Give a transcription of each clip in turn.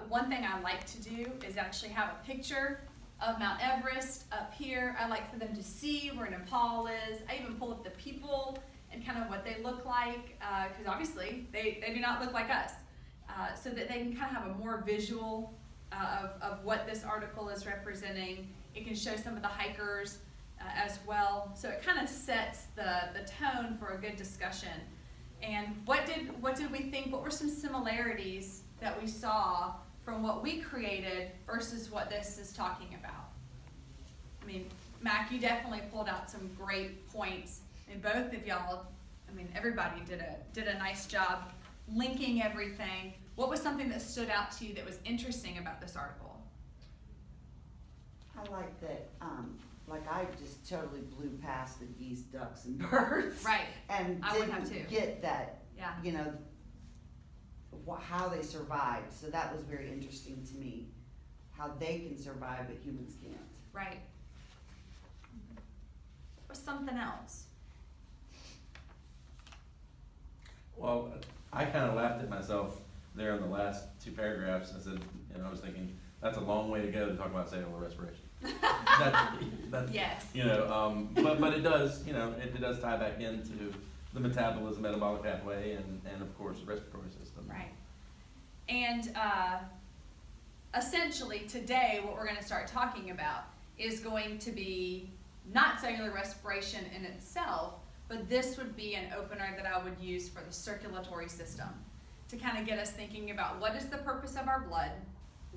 one thing I like to do is actually have a picture of Mount Everest up here. I like for them to see where Nepal is. I even pull up the people and kind of what they look like, because obviously they do not look like us, so that they can kind of have a more visual of what this article is representing. It can show some of the hikers as well, so it kind of sets the tone for a good discussion. And what did we think? What were some similarities that we saw from what we created versus what this is talking about? I mean, Mac, you definitely pulled out some great points, and both of y'all, I mean, everybody did a nice job linking everything. What was something that stood out to you that was interesting about this article? I like that, I just totally blew past the geese, ducks, and birds. Right. And I would have too. Get that, Yeah. How they survived. So that was very interesting to me, how they can survive, but humans can't. Right. Or something else. Well, I kind of laughed at myself there in the last two paragraphs. I said, I was thinking, that's a long way to go to talk about cellular respiration. that's, yes. But it does, it does tie back into the metabolism, metabolic pathway, and of course the respiratory system. Right. And essentially today what we're going to start talking about is going to be not cellular respiration in itself, but this would be an opener that I would use for the circulatory system to kind of get us thinking about what is the purpose of our blood,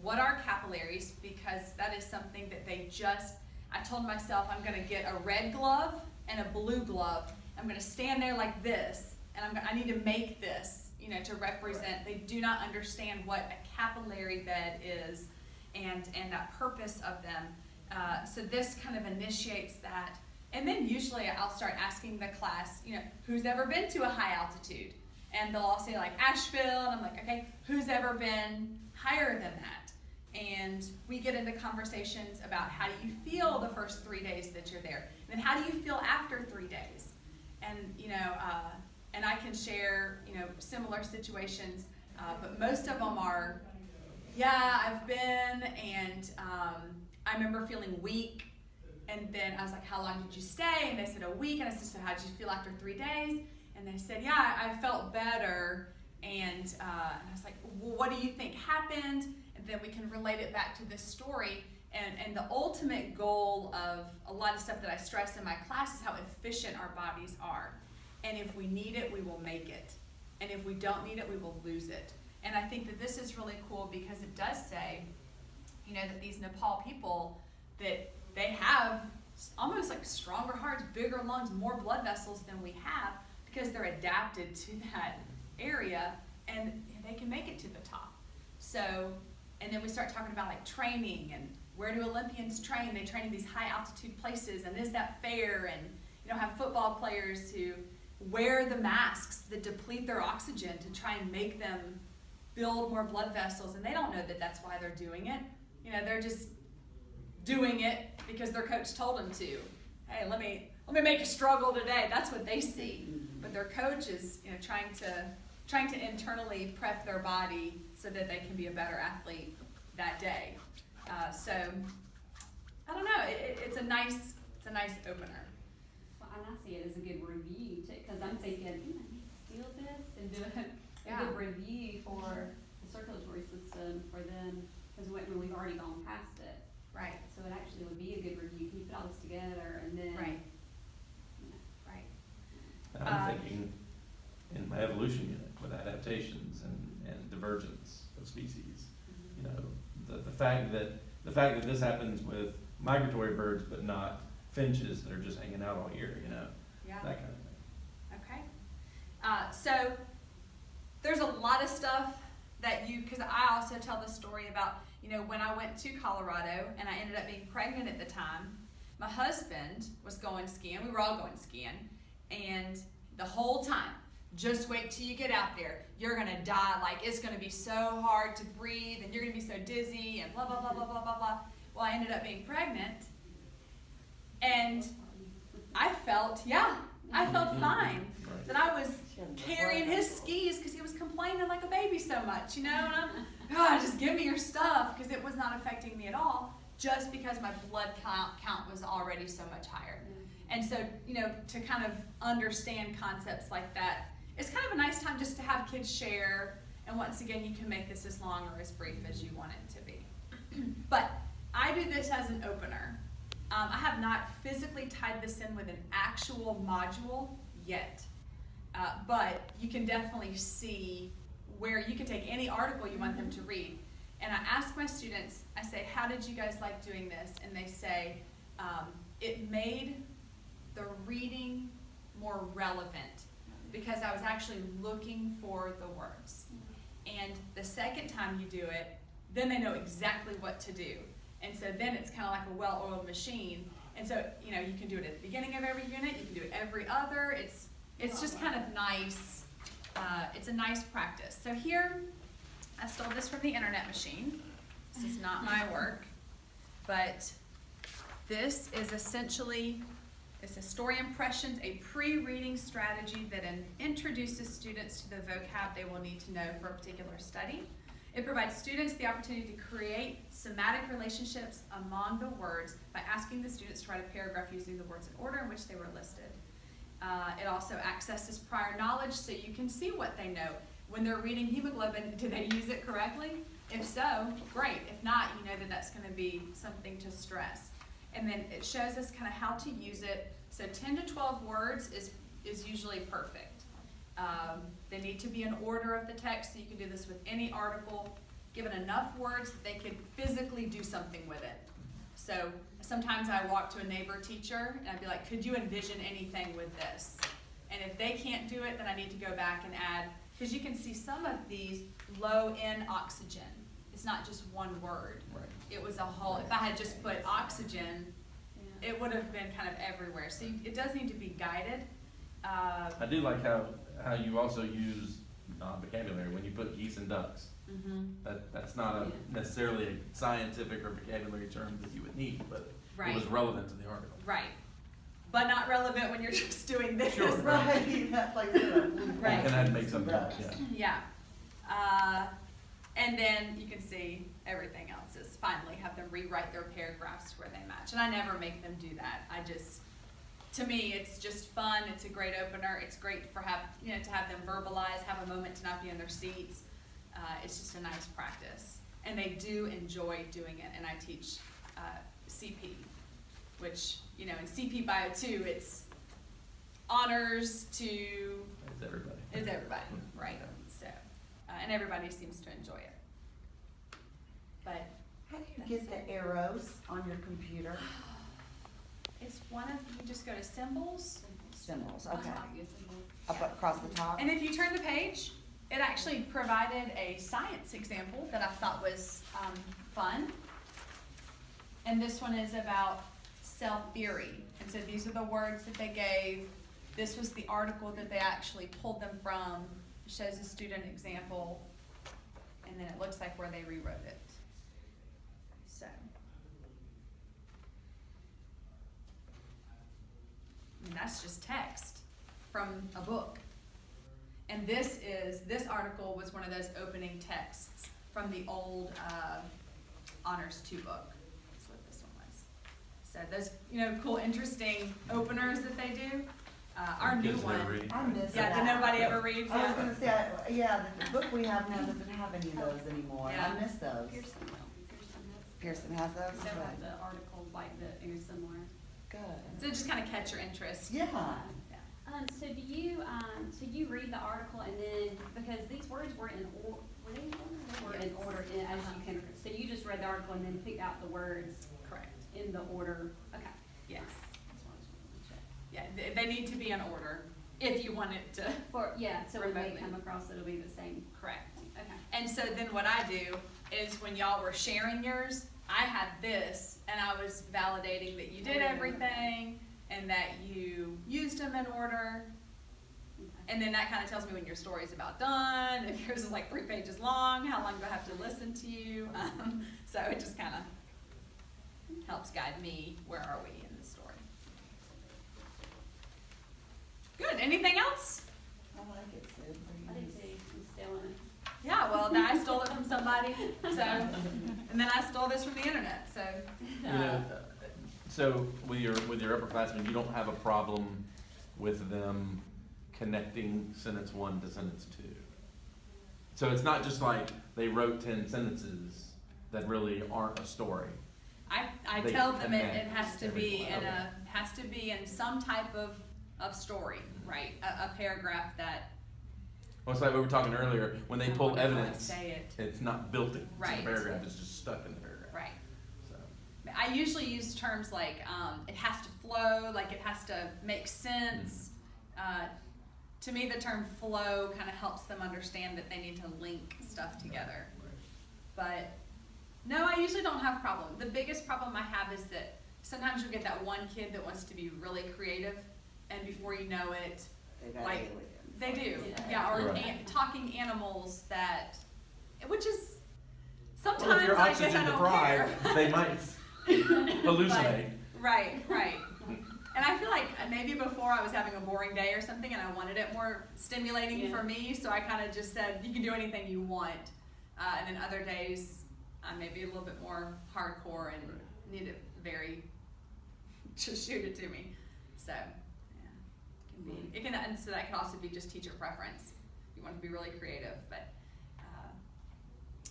what are capillaries, because that is something that I told myself I'm going to get a red glove and a blue glove. I'm going to stand there like this, and I need to make this, to represent. They do not understand what a capillary bed is and that purpose of them. So this kind of initiates that. And then usually I'll start asking the class, who's ever been to a high altitude? And they'll all say like Asheville, and I'm like, okay, who's ever been higher than that? And we get into conversations about how do you feel the first 3 days that you're there? And then how do you feel after 3 days? And, and I can share, similar situations, but most of them are, yeah, I've been, and I remember feeling weak. And then I was like, how long did you stay? And they said a week. And I said, so how did you feel after 3 days? And they said, yeah, I felt better. And I was like, well, what do you think happened? And then we can relate it back to this story. And the ultimate goal of a lot of stuff that I stress in my class is how efficient our bodies are. And if we need it, we will make it. And if we don't need it, we will lose it. And I think that this is really cool because it does say, that these Nepal people, that they have almost like stronger hearts, bigger lungs, more blood vessels than we have because they're adapted to that area and they can make it to the top. So, and then we start talking about like training and where do Olympians train? They train in these high altitude places, and is that fair? And have football players who wear the masks that deplete their oxygen to try and make them build more blood vessels, and they don't know that that's why they're doing it. They're just doing it because their coach told them to. Hey, let me make you struggle today. That's what they see. But their coach is, trying to internally prep their body so that they can be a better athlete that day. So I don't know. It's a nice opener. Well, and I see it as a good review too, because I'm thinking, I need to steal this and do a good review for the circulatory system for them, because we've already gone past it. Right. So it actually would be a good review. Can you put all this together and then right. I'm thinking in my evolution unit with adaptations and divergence of species. The fact that this happens with migratory birds but not finches that are just hanging out all year, Yeah. that kind of thing. Okay. So there's a lot of stuff that because I also tell the story about, when I went to Colorado and I ended up being pregnant at the time, my husband was going skiing. We were all going skiing. And the whole time, just wait till you get out there. You're going to die. Like, it's going to be so hard to breathe, and you're going to be so dizzy, and blah, blah, blah, blah, blah, blah, blah. Well, I ended up being pregnant, and I felt fine. That I was carrying his skis because he was complaining like a baby so much, And I'm, give me your stuff, because it was not affecting me at all, just because my blood count was already so much higher. And so, you know, to kind of understand concepts like that, it's kind of a nice time just to have kids share. And once again, you can make this as long or as brief as you want it to be. But I do this as an opener. I have not physically tied this in with an actual module yet. But you can definitely see where you can take any article you want them to read. And I ask my students, I say, how did you guys like doing this? And they say, it made the reading more relevant because I was actually looking for the words. And the second time you do it, then they know exactly what to do. And so then it's kind of like a well-oiled machine. And so, you know, you can do it at the beginning of every unit, you can do it every other. It's just kind of nice. It's a nice practice. So here, I stole this from the Internet Machine. This is not my work, but this is essentially, it's a Story Impressions, a pre-reading strategy that introduces students to the vocab they will need to know for a particular study. It provides students the opportunity to create semantic relationships among the words by asking the students to write a paragraph using the words in order in which they were listed. It also accesses prior knowledge so you can see what they know. When they're reading hemoglobin, do they use it correctly? If so, great. If not, you know that that's going to be something to stress. And then it shows us kind of how to use it. So 10 to 12 words is usually perfect. They need to be in order of the text, so you can do this with any article, given enough words that they could physically do something with it. So sometimes I walk to a neighbor teacher and I'd be like, could you envision anything with this? And if they can't do it, then I need to go back and add, because you can see some of these low in oxygen. It's not just one word. Right. It was a whole, if I had just put oxygen, it would have been kind of everywhere. So it does need to be guided. I do like how you also use non-vocabulary when you put geese and ducks. Mm-hmm. That's not necessarily a scientific or vocabulary term that you would need, but Right. it was relevant to the article. Right. But not relevant when you're just doing this. Sure. Right, that's like the Right. And I'd make something up, yeah. Yeah. And then you can see everything else is finally have them rewrite their paragraphs where they match. And I never make them do that. To me, it's just fun. It's a great opener. It's great for to have them verbalize, have a moment to not be in their seats. It's just a nice practice. And they do enjoy doing it. And I teach CP, which, in CP Bio 2, it's honors to... It's everybody. It's everybody, right? So, and everybody seems to enjoy it. But How do you get the arrows on your computer? it's one of, you just go to symbols, Symbols, okay. Uh-huh. Up across the top? and if you turn the page, it actually provided a science example that I thought was fun. And this one is about cell theory. And so these are the words that they gave. This was the article that they actually pulled them from. It shows a student example, and then it looks like where they rewrote it. So. And that's just text from a book. And this article was one of those opening texts from the old Honors 2 book. That's what this one was. So those, cool, interesting openers that they do. Our new Kids one. never read. I miss Yeah, that. did nobody ever read? I was gonna say, the book we have now doesn't have any of those anymore. Yeah. I miss those. Pearson Pearson has those? has several of Good. the articles like that are similar. Good. So it just kind of catch your interest. Yeah. So do you read the article and then, because these words were in order, were they in order? They were in order as you can, so you just read the article and then picked out the words Correct. in the order, okay. Yes. That's what I was wanting to check. Yeah, they need to be in order if you want it to. So when they Remotely. come across, it'll be the same, Correct. okay. And so then what I do is when y'all were sharing yours, I had this and I was validating that you did everything and that you used them in order. And then that kind of tells me when your story's about done, if yours is like 3 pages long, how long do I have to listen to you? So it just kind of helps guide me, where are we in the story. Good, anything else? I like it, Sid. I did too, I'm still in it. Yeah, well, I stole it from somebody, so, and then I stole this from the internet, so. You know, so with your upperclassmen, you don't have a problem with them connecting sentence one to sentence two. So it's not just like they wrote 10 sentences that really aren't a story. I They tell them it connect has to be everyone. has to be in some type of story, right? A paragraph that. Well, it's like we were talking earlier, when they I pull don't know how to evidence, say it. it's not built into Right. the paragraph, it's just stuck in the paragraph. Right. So, I usually use terms like it has to flow, like it has to make sense. To me, the term flow kind of helps them understand that they need to link stuff together. But no, I usually don't have a problem. The biggest problem I have is that sometimes you'll get that one kid that wants to be really creative, and before you know it, They got like, aliens. they do. Yeah. Yeah, or Right. talking animals that, which is, well, if sometimes you're I guess I oxygen don't deprived, care. they might hallucinate. Right. And I feel like maybe before I was having a boring day or something and I wanted it more stimulating Yeah. for me, so I kind of just said, you can do anything you want. And then other days, I may be a little bit more hardcore and need it very, just shoot it to me. So, yeah, it can, and so that can also be just teacher preference. You want to be really creative, but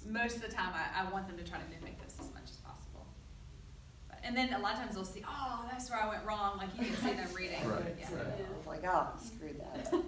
most of the time I want them to try to mimic this as much as possible. And then a lot of times they'll see, oh, that's where I went wrong. Like you can see them reading. Right, Yeah. right. I was like, oh, screw that up.